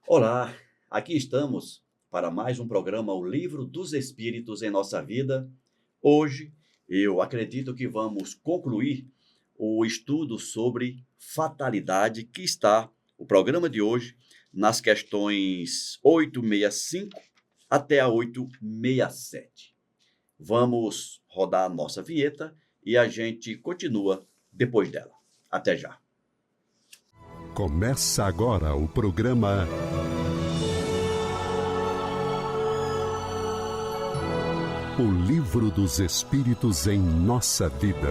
Olá, aqui estamos para mais um programa O Livro dos Espíritos em Nossa Vida. Hoje, eu acredito que vamos concluir o estudo sobre fatalidade que está, o programa de hoje, nas questões 865 até a 867. Vamos rodar a nossa vinheta e a gente continua depois dela. Até já. Começa agora o programa O Livro dos Espíritos em Nossa Vida.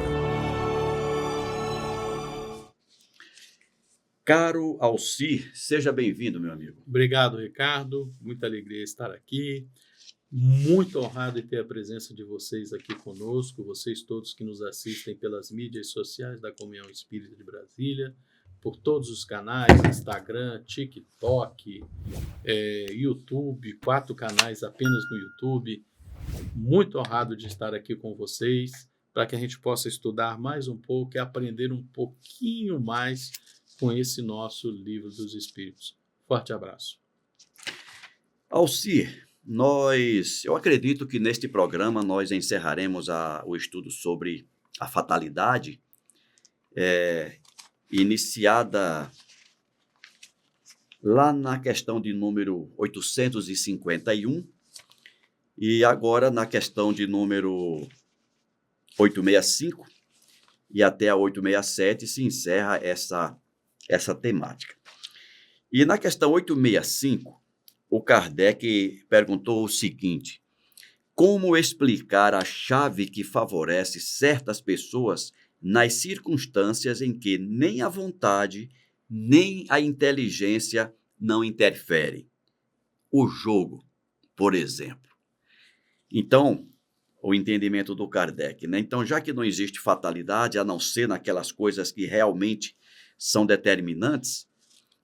Caro Alcir, seja bem-vindo, meu amigo. Obrigado, Ricardo. Muita alegria estar aqui. Muito honrado em ter a presença de vocês aqui conosco, vocês todos que nos assistem pelas mídias sociais da Comunhão Espírita de Brasília, por todos os canais, Instagram, TikTok, YouTube, 4 canais apenas no YouTube. Muito honrado de estar aqui com vocês, para que a gente possa estudar mais um pouco e aprender um pouquinho mais com esse nosso Livro dos Espíritos. Forte abraço. Alcir, eu acredito que neste programa nós encerraremos o estudo sobre a fatalidade, iniciada lá na questão de número 851 e agora na questão de número 865 e até a 867 se encerra essa temática. E na questão 865, o Kardec perguntou o seguinte: como explicar a chave que favorece certas pessoas nas circunstâncias em que nem a vontade, nem a inteligência não interferem? O jogo, por exemplo. Então, o entendimento do Kardec, né? Então, já que não existe fatalidade, a não ser naquelas coisas que realmente são determinantes,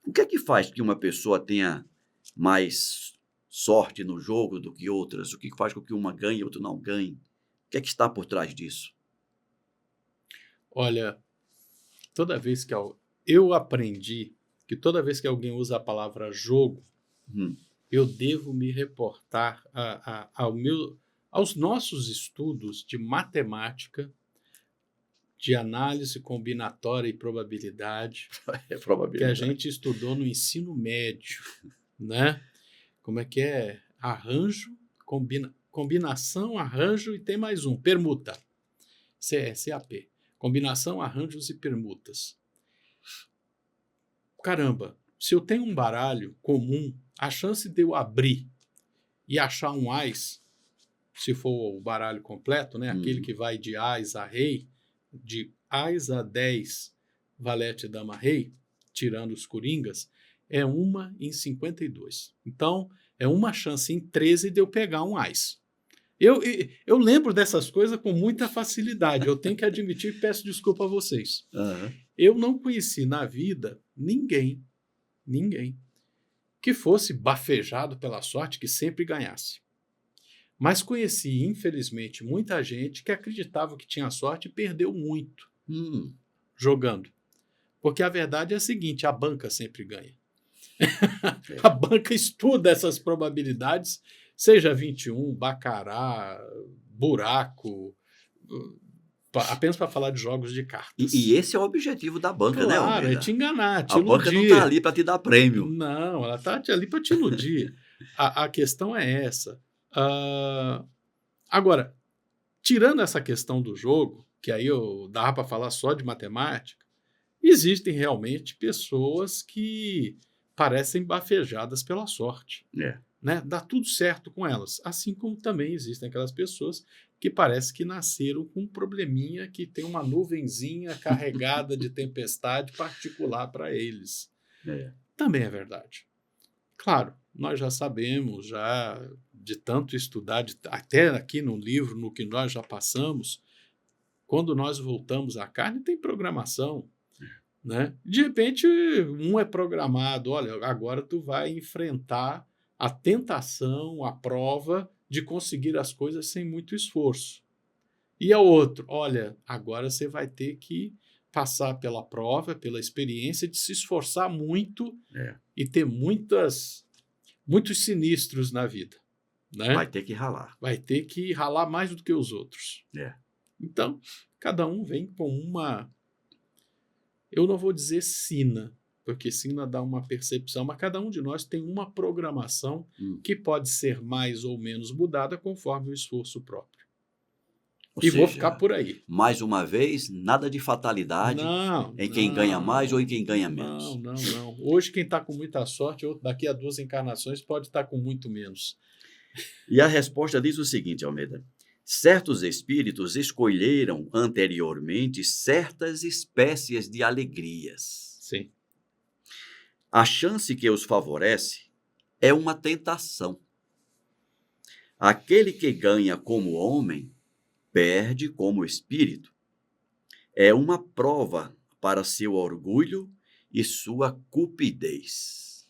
o que é que faz que uma pessoa tenha mais sorte no jogo do que outras? O que faz com que uma ganhe e outra não ganhe? O que é que está por trás disso? Olha, toda vez que eu aprendi que toda vez que alguém usa a palavra jogo, eu devo me reportar aos nossos estudos de matemática, de análise combinatória e probabilidade, que a gente estudou no ensino médio, né? Como é que é? Arranjo, combinação, arranjo e tem mais um, permuta. CAP. Combinação, arranjos e permutas. Caramba, se eu tenho um baralho comum, a chance de eu abrir e achar um ás, se for o baralho completo, né? Aquele que vai de ás a rei, de ás a 10, valete, dama, rei, tirando os coringas, é 1 em 52. Então, é uma chance em 13 de eu pegar um ás. Eu lembro dessas coisas com muita facilidade. Eu tenho que admitir e peço desculpa a vocês. Eu não conheci na vida ninguém que fosse bafejado pela sorte, que sempre ganhasse. Mas conheci, infelizmente, muita gente que acreditava que tinha sorte e perdeu muito jogando. Porque a verdade é a seguinte, a banca sempre ganha. A banca estuda essas probabilidades, seja 21, baccará, buraco, apenas para falar de jogos de cartas. E esse é o objetivo da banca, né, Claro, Almeida? é te enganar, te a iludir. banca não está ali para te dar prêmio. Não, ela está ali para te iludir. A questão é essa. Agora, tirando essa questão do jogo, que aí eu dava para falar só de matemática, existem realmente pessoas que parecem bafejadas pela sorte. Né? Dá tudo certo com elas. Assim como também existem aquelas pessoas que parece que nasceram com um probleminha, que tem uma nuvenzinha carregada de tempestade particular para eles. Também é verdade. Claro, nós já sabemos, já de tanto estudar, até aqui no livro, no que nós já passamos, quando nós voltamos à carne, tem programação. Né? De repente, um é programado, olha, agora tu vai enfrentar a tentação, a prova de conseguir as coisas sem muito esforço. E a outro, olha, agora você vai ter que passar pela prova, pela experiência, de se esforçar muito É. e ter muitos sinistros na vida, né? Vai ter que ralar. Vai ter que ralar mais do que os outros. É. Então, cada um vem com uma... Eu não vou dizer sina, porque sina dá uma percepção, mas cada um de nós tem uma programação que pode ser mais ou menos mudada conforme o esforço próprio. Ou E vou seja, ficar por aí. mais uma vez, nada de fatalidade em quem ganha mais ou em quem ganha menos. Não. Hoje quem está com muita sorte, daqui a 2 encarnações pode estar com muito menos. E a resposta diz o seguinte, Almeida. Certos espíritos escolheram anteriormente certas espécies de alegrias. Sim. A chance que os favorece é uma tentação. Aquele que ganha como homem perde como espírito. É uma prova para seu orgulho e sua cupidez.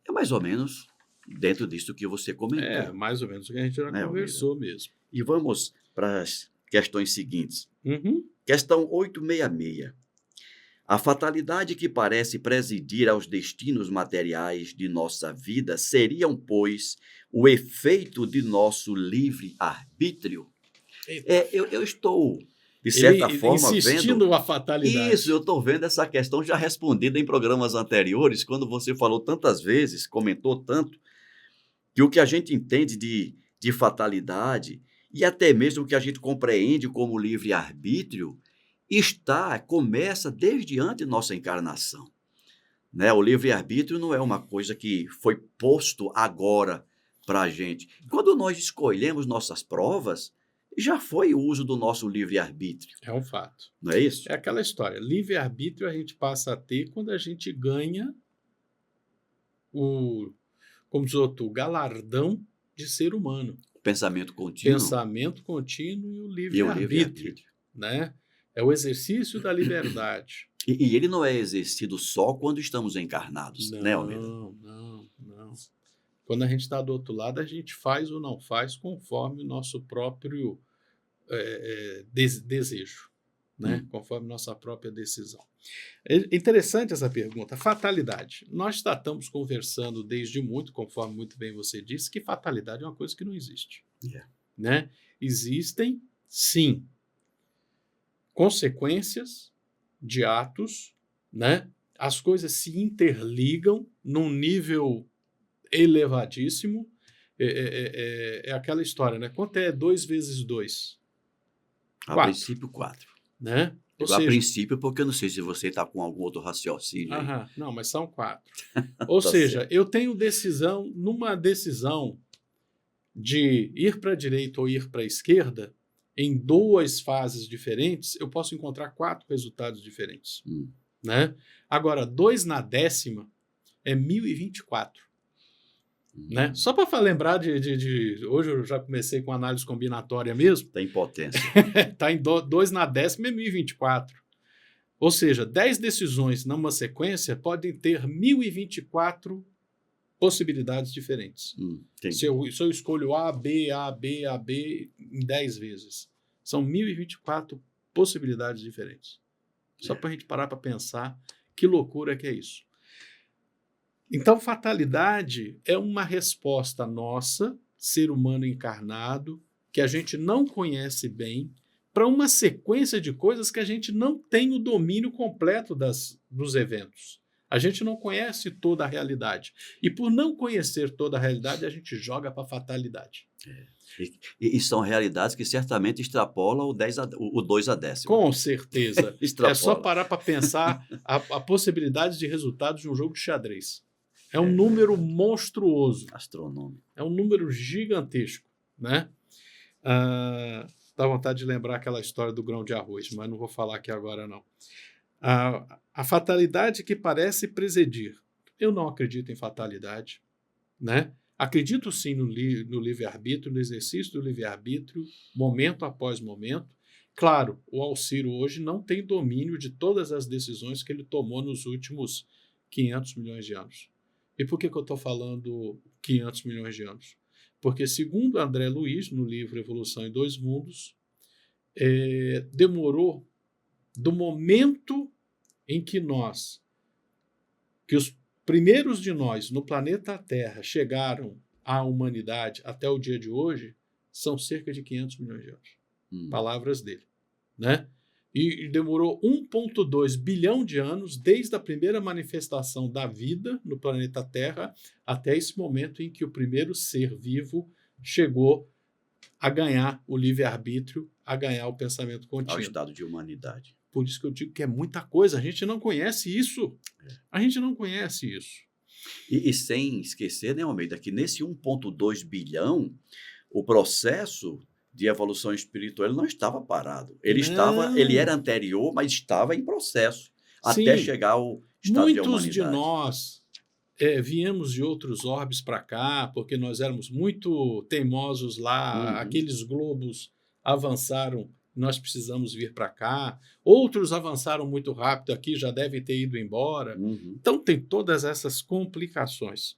É mais ou menos dentro disso que você comentou. É, mais ou menos o que a gente já conversou mesmo. E vamos para as questões seguintes. Uhum. Questão 866. A fatalidade que parece presidir aos destinos materiais de nossa vida seriam, pois, o efeito de nosso livre-arbítrio? Eu estou, de certa forma, insistindo a fatalidade. Isso, eu estou vendo essa questão já respondida em programas anteriores, quando você falou tantas vezes, comentou tanto, que o que a gente entende de fatalidade e até mesmo o que a gente compreende como livre-arbítrio começa desde antes de nossa encarnação. Né? O livre-arbítrio não é uma coisa que foi posto agora para a gente. Quando nós escolhemos nossas provas, já foi o uso do nosso livre-arbítrio. É um fato. Não é isso? É aquela história. Livre-arbítrio a gente passa a ter quando a gente ganha como diz outro, o galardão de ser humano. Pensamento contínuo. Pensamento contínuo e o livre-arbítrio. Né? É o exercício da liberdade. E ele não é exercido só quando estamos encarnados, né, Almeida? Não. Quando a gente está do outro lado, a gente faz ou não faz conforme o nosso próprio desejo, né? Conforme nossa própria decisão. É interessante essa pergunta. Fatalidade. Nós estamos conversando desde muito, conforme muito bem você disse, que fatalidade é uma coisa que não existe. Né? Existem, sim, consequências de atos, né? As coisas se interligam num nível elevadíssimo. É aquela história, né? Quanto é 2 vezes 2? A princípio, 4. Né? A princípio, porque eu não sei se você está com algum outro raciocínio aí. Não, mas são 4. Ou seja, certo. Eu tenho numa decisão de ir para a direita ou ir para a esquerda, em 2 fases diferentes, eu posso encontrar 4 resultados diferentes. Né? Agora, 2 na 10ª é 1024. Né? Só para lembrar hoje eu já comecei com análise combinatória mesmo. Tem potência. Está em 2 na 10ª é 1024. Ou seja, 10 decisões numa sequência podem ter 1024 possibilidades diferentes. Se eu escolho A, B em 10 vezes, são 1024 possibilidades diferentes. Só para a gente parar para pensar que loucura que é isso. Então, fatalidade é uma resposta nossa, ser humano encarnado, que a gente não conhece bem, para uma sequência de coisas que a gente não tem o domínio completo dos eventos. A gente não conhece toda a realidade. E por não conhecer toda a realidade, a gente joga para a fatalidade. E são realidades que certamente extrapolam o 2 a 10ª. Com certeza. É só parar para pensar a possibilidade de resultados de um jogo de xadrez. É um número monstruoso. Astronômico. É um número gigantesco. Né? Dá vontade de lembrar aquela história do grão de arroz, mas não vou falar aqui agora, não. A fatalidade que parece presidir. Eu não acredito em fatalidade. Né? Acredito sim no livre-arbítrio, no exercício do livre-arbítrio, momento após momento. Claro, o Alciro hoje não tem domínio de todas as decisões que ele tomou nos últimos 500 milhões de anos. E por que eu estou falando 500 milhões de anos? Porque, segundo André Luiz, no livro Evolução em 2 Mundos, demorou do momento em que os primeiros de nós no planeta Terra chegaram à humanidade até o dia de hoje, são cerca de 500 milhões de anos. Palavras dele, né? E demorou 1,2 bilhão de anos desde a primeira manifestação da vida no planeta Terra até esse momento em que o primeiro ser vivo chegou a ganhar o livre-arbítrio, a ganhar o pensamento Ao contínuo. estado de humanidade. Por isso que eu digo que é muita coisa. A gente não conhece isso. A gente não conhece isso. E sem esquecer, né, Almeida, que nesse 1,2 bilhão, o processo de evolução espiritual ele não estava parado. Ele era anterior, mas estava em processo, até Sim, chegar ao estado de muitos humanidade. de nós viemos de outros orbes para cá, porque nós éramos muito teimosos lá, aqueles globos avançaram, nós precisamos vir para cá. Outros avançaram muito rápido aqui, já devem ter ido embora. Então, tem todas essas complicações,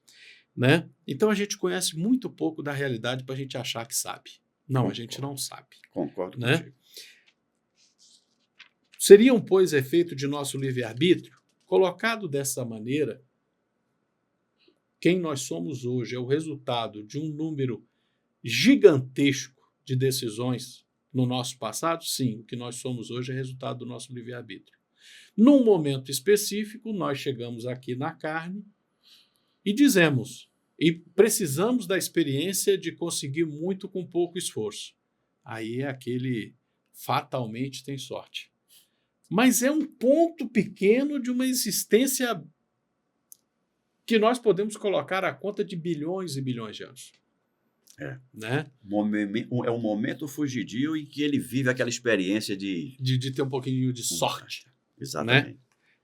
né? Então, a gente conhece muito pouco da realidade para a gente achar que sabe. Não, a gente não sabe. Concordo Né? contigo. Seriam, pois, efeito de nosso livre-arbítrio? Colocado dessa maneira, quem nós somos hoje é o resultado de um número gigantesco de decisões no nosso passado? Sim, o que nós somos hoje é resultado do nosso livre-arbítrio. Num momento específico, nós chegamos aqui na carne e dizemos, e precisamos da experiência de conseguir muito com pouco esforço. Aí é aquele fatalmente tem sorte. Mas é um ponto pequeno de uma existência que nós podemos colocar à conta de bilhões e bilhões de anos. Né? É um momento fugidio em que ele vive aquela experiência de ter um pouquinho de sorte. Exatamente. Né?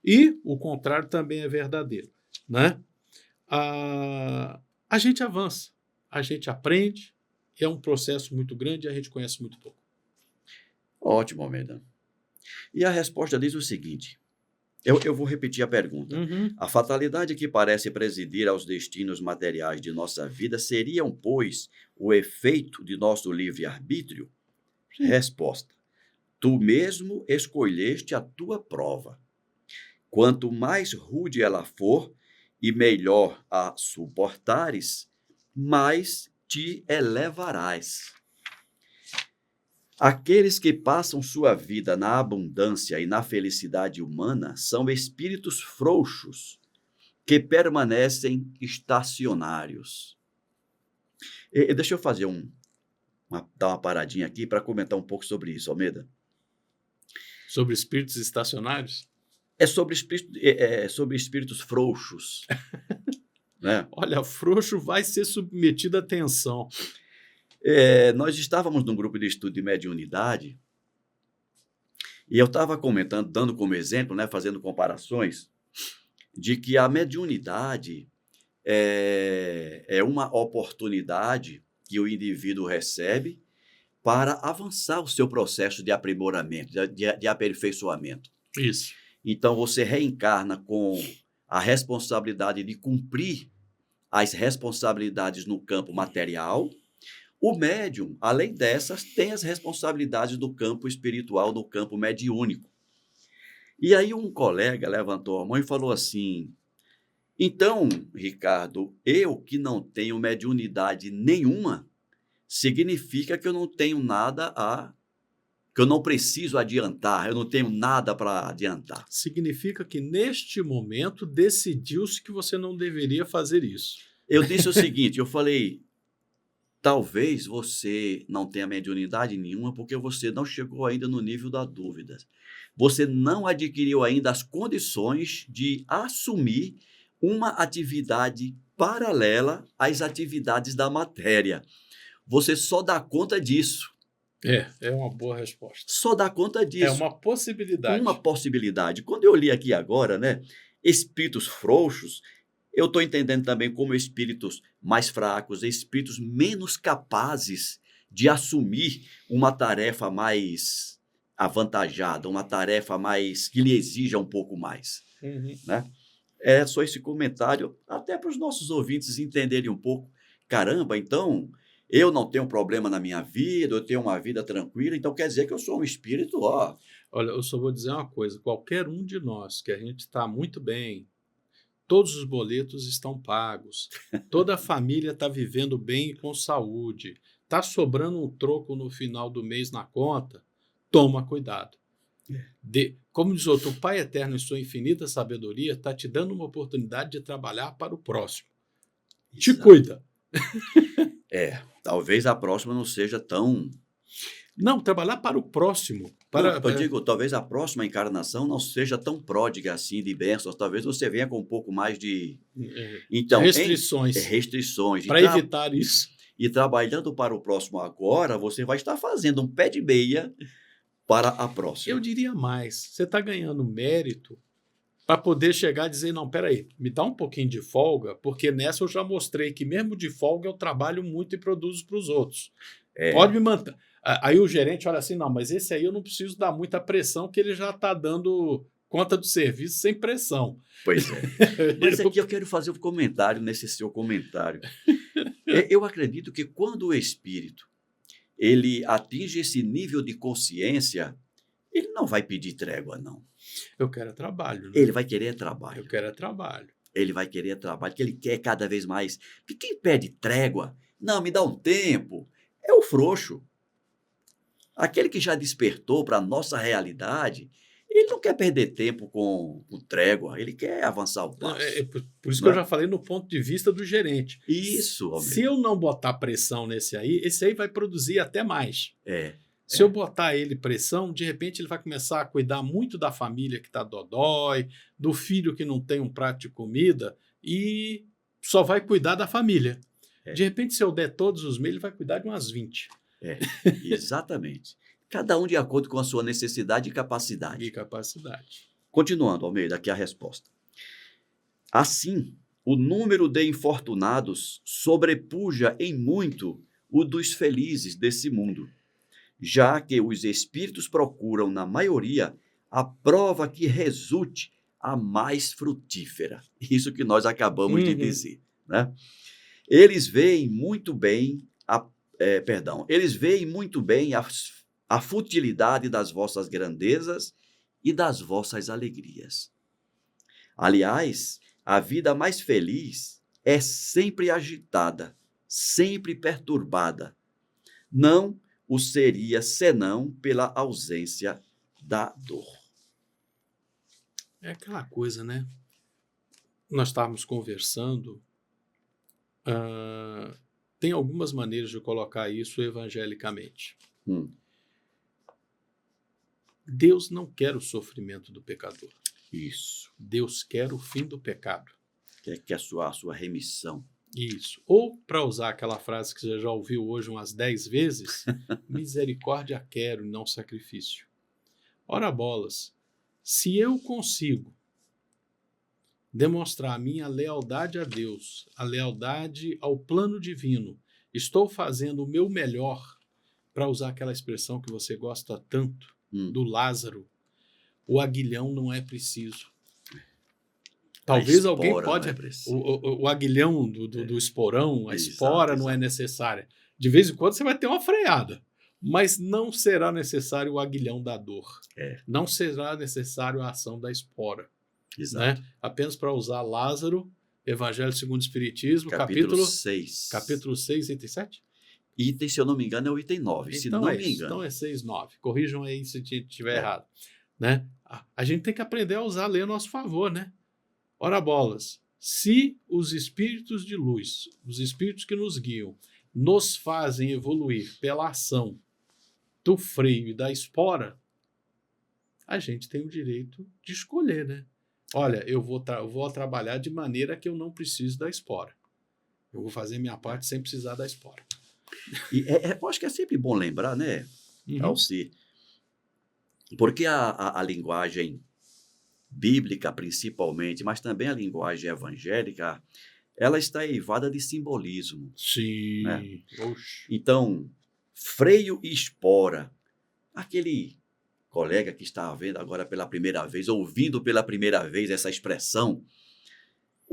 E o contrário também é verdadeiro. Né? A gente avança, a gente aprende, é um processo muito grande e a gente conhece muito pouco. Ótimo, Almeida. E a resposta diz o seguinte, eu vou repetir a pergunta. A fatalidade que parece presidir aos destinos materiais de nossa vida seriam, pois, o efeito de nosso livre-arbítrio? Resposta. Tu mesmo escolheste a tua prova. Quanto mais rude ela for e melhor a suportares, mais te elevarás. Aqueles que passam sua vida na abundância e na felicidade humana são espíritos frouxos que permanecem estacionários. Deixa eu fazer dar uma paradinha aqui para comentar um pouco sobre isso, Almeida. Sobre espíritos estacionários? É sobre espíritos frouxos. Né? Olha, frouxo vai ser submetido à tensão. Nós estávamos num grupo de estudo de mediunidade e eu estava comentando, dando como exemplo, né, fazendo comparações, de que a mediunidade é uma oportunidade que o indivíduo recebe para avançar o seu processo de aprimoramento, de aperfeiçoamento. Isso. Então, você reencarna com a responsabilidade de cumprir as responsabilidades no campo material. O médium, além dessas, tem as responsabilidades do campo espiritual, do campo mediúnico. E aí um colega levantou a mão e falou assim, então, Ricardo, eu que não tenho mediunidade nenhuma, significa que eu não tenho nada que eu não preciso adiantar, eu não tenho nada para adiantar. Significa que neste momento decidiu-se que você não deveria fazer isso. Eu disse o seguinte, eu falei, talvez você não tenha mediunidade nenhuma porque você não chegou ainda no nível da dúvida. Você não adquiriu ainda as condições de assumir uma atividade paralela às atividades da matéria. Você só dá conta disso. É uma boa resposta. Só dá conta disso. É uma possibilidade. Uma possibilidade. Quando eu li aqui agora, né, espíritos frouxos, eu estou entendendo também como espíritos mais fracos, espíritos menos capazes de assumir uma tarefa mais avantajada, uma tarefa mais que lhe exija um pouco mais. Né? É só esse comentário, até para os nossos ouvintes entenderem um pouco. Caramba, então, eu não tenho problema na minha vida, eu tenho uma vida tranquila, então quer dizer que eu sou um espírito, ó. Olha, eu só vou dizer uma coisa: qualquer um de nós que a gente está muito bem, todos os boletos estão pagos, toda a família está vivendo bem e com saúde, está sobrando um troco no final do mês na conta, toma cuidado. Como diz outro, o Pai Eterno, em sua infinita sabedoria, está te dando uma oportunidade de trabalhar para o próximo. Te Exato. cuida. Talvez a próxima não seja tão... Não, trabalhar para o próximo. Não, eu digo, talvez a próxima encarnação não seja tão pródiga assim de bênçãos, talvez você venha com um pouco mais de... Então, restrições. Restrições. Para evitar isso. E trabalhando para o próximo agora, você vai estar fazendo um pé de meia para a próxima. Eu diria mais, você está ganhando mérito para poder chegar e dizer, não, peraí, me dá um pouquinho de folga, porque nessa eu já mostrei que mesmo de folga eu trabalho muito e produzo para os outros. Pode me manter. Aí o gerente olha assim, não, mas esse aí eu não preciso dar muita pressão, que ele já está dando conta do serviço sem pressão. Pois é. Mas aqui eu quero fazer um comentário nesse seu comentário. Eu acredito que quando o espírito ele atinge esse nível de consciência, ele não vai pedir trégua, não. Eu quero trabalho. Né? Ele vai querer trabalho. Eu quero trabalho. Ele vai querer trabalho, porque ele quer cada vez mais. Porque quem pede trégua, não, me dá um tempo, é o frouxo. Aquele que já despertou para a nossa realidade, ele não quer perder tempo com trégua, ele quer avançar o passo. Por isso que eu já falei no ponto de vista do gerente. Isso, homem. Se eu não botar pressão esse aí vai produzir até mais. Se eu botar ele pressão, de repente ele vai começar a cuidar muito da família que está dodói, do filho que não tem um prato de comida e só vai cuidar da família. De repente, se eu der todos os meses, ele vai cuidar de umas 20. Exatamente. Cada um de acordo com a sua necessidade e capacidade. Continuando, Almeida, aqui a resposta. Assim, o número de infortunados sobrepuja em muito o dos felizes desse mundo, já que os espíritos procuram, na maioria, a prova que resulte a mais frutífera. Isso que nós acabamos de dizer, né? Eles veem muito bem a futilidade das vossas grandezas e das vossas alegrias. Aliás, a vida mais feliz é sempre agitada, sempre perturbada. Não o seria senão pela ausência da dor. É aquela coisa, né? Nós estávamos conversando, tem algumas maneiras de colocar isso evangelicamente. Deus não quer o sofrimento do pecador. Isso. Deus quer o fim do pecado. Quer a sua remissão. Isso. Ou, para usar aquela frase que você já ouviu hoje umas 10 vezes, misericórdia quero e não sacrifício. Ora bolas, se eu consigo demonstrar a minha lealdade a Deus, a lealdade ao plano divino, estou fazendo o meu melhor, para usar aquela expressão que você gosta tanto, do Lázaro, o aguilhão não é preciso. Talvez alguém pode... O aguilhão do esporão, a espora não é necessária. De vez em quando você vai ter uma freada, mas não será necessário o aguilhão da dor. Não será necessário a ação da espora. Exato. Né? Apenas para usar Lázaro, Evangelho segundo o Espiritismo, capítulo 6. Capítulo 6, item 7? Item, se eu não me engano, é o item 9, então se não me engano. Então é 6, 9. Corrijam aí se estiver errado. Né? A gente tem que aprender a usar a lei a nosso favor, né? Ora bolas, se os espíritos de luz, os espíritos que nos guiam, nos fazem evoluir pela ação do freio e da espora, a gente tem o direito de escolher, né? Olha, eu vou trabalhar de maneira que eu não preciso da espora. Eu vou fazer minha parte sem precisar da espora. E eu acho que é sempre bom lembrar, né, Alci? Porque a linguagem bíblica, principalmente, mas também a linguagem evangélica, ela está eivada de simbolismo. Sim. Né? Então, freio e espora. Aquele colega que está vendo agora pela primeira vez, ouvindo pela primeira vez essa expressão,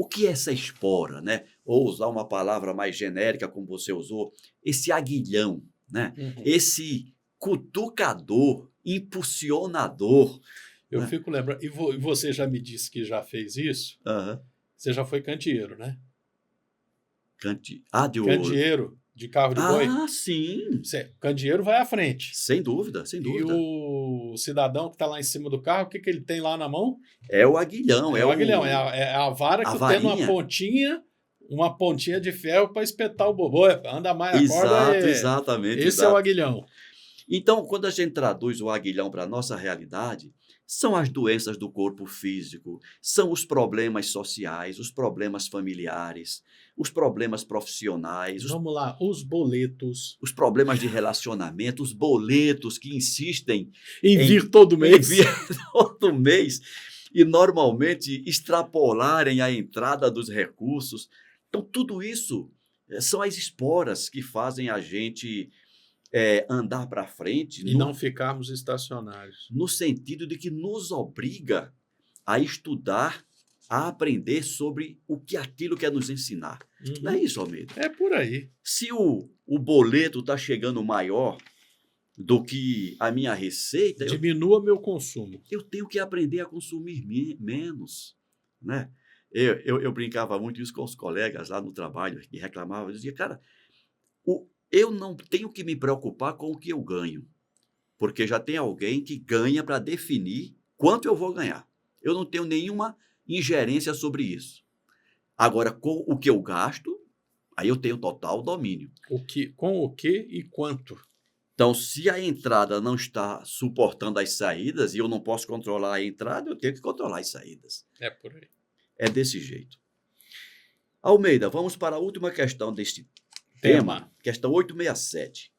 O que é essa espora, né? Ou usar uma palavra mais genérica, como você usou, esse aguilhão, né? Uhum. Esse cutucador, impulsionador. Eu Né? fico lembrando, e você já me disse que já fez isso? Aham. Você já foi candeeiro, né? De Candeeiro de carro de boi. Ah, sim. Candeeiro vai à frente. Sem dúvida, sem E dúvida. o cidadão que está lá em cima do carro, o que ele tem lá na mão? É o aguilhão. É o aguilhão, é a vara a que tem varinha. uma pontinha de ferro para espetar o bobô. Anda mais a corda. Exatamente. Esse exato. é o aguilhão. Então, quando a gente traduz o aguilhão para a nossa realidade, são as doenças do corpo físico, são os problemas sociais, os problemas familiares, os problemas profissionais, Vamos lá, os boletos. os problemas de relacionamento, os boletos que insistem Em vir todo em mês. vir todo mês e normalmente extrapolarem a entrada dos recursos. Então, tudo isso são as esporas que fazem a gente andar para frente E não ficarmos estacionários. no sentido de que nos obriga a estudar, a aprender sobre aquilo quer nos ensinar. Não é isso, Almeida? É por aí. Se o boleto está chegando maior do que a minha receita, Diminua meu consumo. eu tenho que aprender a consumir menos, né? Eu brincava muito isso com os colegas lá no trabalho, que reclamavam, eu dizia, cara, eu não tenho que me preocupar com o que eu ganho, porque já tem alguém que ganha para definir quanto eu vou ganhar. Eu não tenho nenhuma ingerência sobre isso. Agora, com o que eu gasto, aí eu tenho total domínio. Com o que e quanto? Então, se a entrada não está suportando as saídas e eu não posso controlar a entrada, eu tenho que controlar as saídas. É por aí. É desse jeito. Almeida, vamos para a última questão deste tema, questão 867.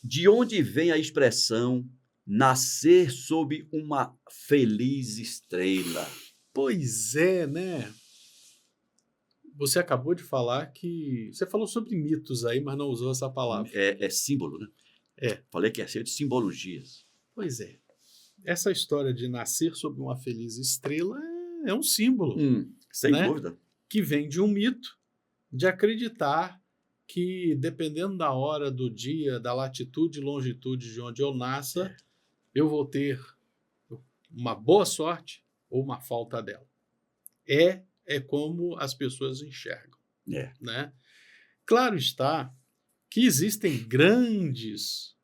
De onde vem a expressão nascer sob uma feliz estrela? Pois é, né? Você acabou de falar que... Você falou sobre mitos aí, mas não usou essa palavra. É símbolo, né? Falei que é cheio de simbologias. Pois é. Essa história de nascer sob uma feliz estrela é um símbolo. Sem né? dúvida. Que vem de um mito de acreditar que, dependendo da hora do dia, da latitude e longitude de onde eu nasça, eu vou ter uma boa sorte ou uma falta dela. É como as pessoas enxergam. Né? Claro está que existem grandes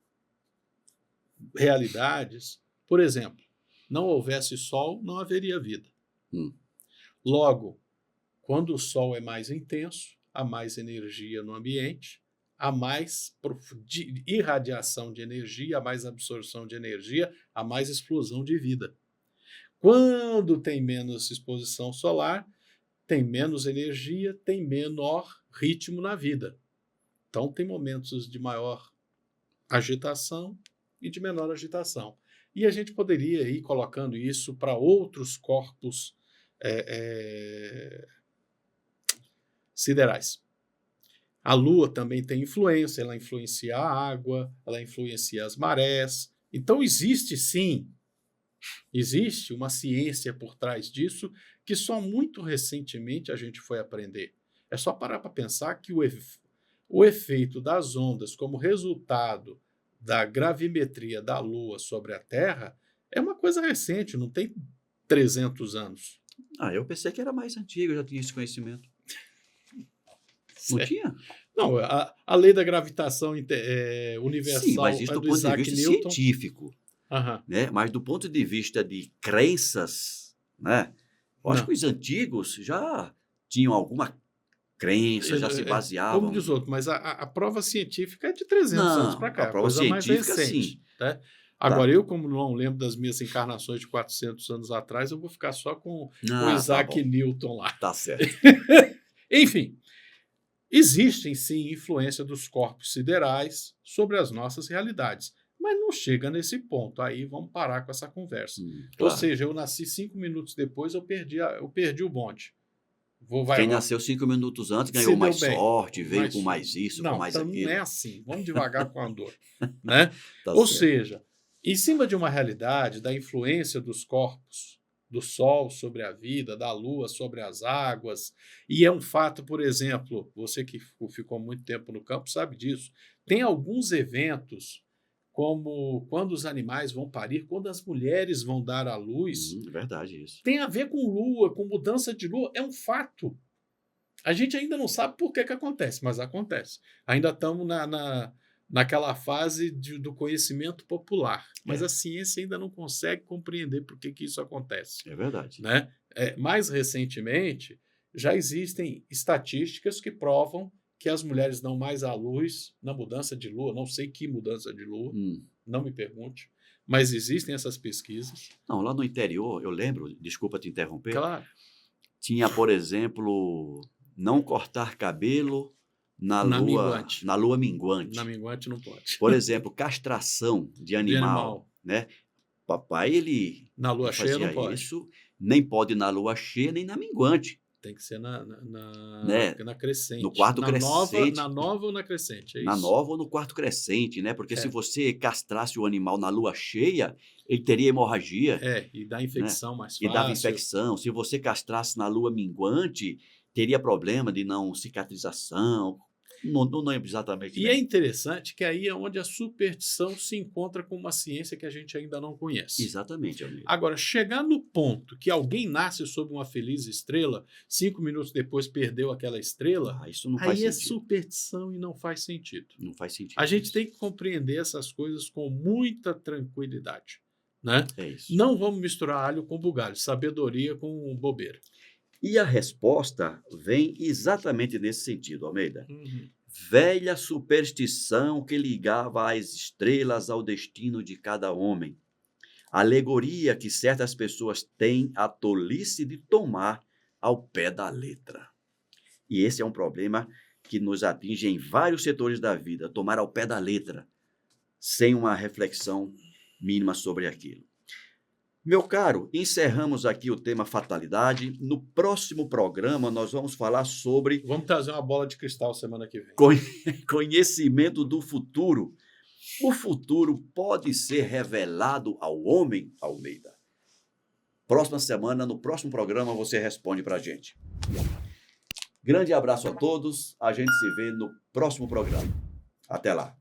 realidades. Por exemplo, não houvesse sol, não haveria vida. Logo, quando o sol é mais intenso, há mais energia no ambiente, há mais irradiação de energia, há mais absorção de energia, há mais explosão de vida. Quando tem menos exposição solar, tem menos energia, tem menor ritmo na vida. Então, tem momentos de maior agitação e de menor agitação. E a gente poderia ir colocando isso para outros corpos siderais. A Lua também tem influência, ela influencia a água, ela influencia as marés. Então, existe sim, existe uma ciência por trás disso que só muito recentemente a gente foi aprender. É só parar para pensar que o efeito das ondas como resultado da gravimetria da Lua sobre a Terra é uma coisa recente, não tem 300 anos. Eu pensei que era mais antigo, eu já tinha esse conhecimento. Não tinha? Não, a lei da gravitação universal. Sim, mas isso do ponto de vista científico. Né? Mas do ponto de vista de crenças, né? Eu acho que os antigos já tinham alguma crença, já se baseavam. Como diz outro, mas a prova científica é de 300 anos para cá. A prova científica, sim. Né? Agora, eu, como não lembro das minhas encarnações de 400 anos atrás, eu vou ficar só com o Isaac Newton lá. Tá certo. Enfim, existem sim influência dos corpos siderais sobre as nossas realidades, mas não chega nesse ponto. Aí vamos parar com essa conversa. Ou seja, eu nasci 5 minutos depois, eu perdi o bonde. Quem nasceu 5 minutos antes ganhou mais sorte, veio com mais isso, com mais aquilo. Não é assim. Vamos devagar com a dor. Né? Ou seja, em cima de uma realidade da influência dos corpos do sol sobre a vida, da lua sobre as águas. E é um fato, por exemplo, você que ficou muito tempo no campo sabe disso. Tem alguns eventos, como quando os animais vão parir, quando as mulheres vão dar à luz, É verdade isso. tem a ver com lua, com mudança de lua, é um fato. A gente ainda não sabe por que acontece, mas acontece. Ainda estamos naquela fase do conhecimento popular, mas a ciência ainda não consegue compreender por que isso acontece. É verdade. Né? Mais recentemente, já existem estatísticas que provam que as mulheres dão mais à luz na mudança de lua, não sei que mudança de lua, não me pergunte, mas existem essas pesquisas. Não, lá no interior, eu lembro, desculpa te interromper, Claro. tinha, por exemplo, não cortar cabelo na lua minguante. Na lua minguante. Na minguante não pode. Por exemplo, castração de animal, né? Papai, ele na lua cheia fazia não pode. isso, nem pode na lua cheia, nem na minguante. Tem que ser na crescente. No quarto crescente. Na nova ou na crescente, é na isso? nova ou no quarto crescente, né? Porque se você castrasse o animal na lua cheia, ele teria hemorragia. E dá infecção mais fácil. E dava infecção. Se você castrasse na lua minguante, teria problema de não cicatrização. Não é exatamente. E é interessante que aí é onde a superstição se encontra com uma ciência que a gente ainda não conhece. Exatamente, amigo. Agora, chegar no ponto que alguém nasce sob uma feliz estrela, 5 minutos depois perdeu aquela estrela, isso não faz aí é sentido. superstição e não faz sentido. Não faz sentido. A gente tem que compreender essas coisas com muita tranquilidade. Né? É isso. Não vamos misturar alho com bugalho, sabedoria com bobeira. E a resposta vem exatamente nesse sentido, Almeida. Velha superstição que ligava as estrelas ao destino de cada homem. Alegoria que certas pessoas têm a tolice de tomar ao pé da letra. E esse é um problema que nos atinge em vários setores da vida, tomar ao pé da letra, sem uma reflexão mínima sobre aquilo. Meu caro, encerramos aqui o tema fatalidade. No próximo programa, nós vamos falar sobre... Vamos trazer uma bola de cristal semana que vem. Conhecimento do futuro. O futuro pode ser revelado ao homem, Almeida? Próxima semana, no próximo programa, você responde para a gente. Grande abraço a todos. A gente se vê no próximo programa. Até lá.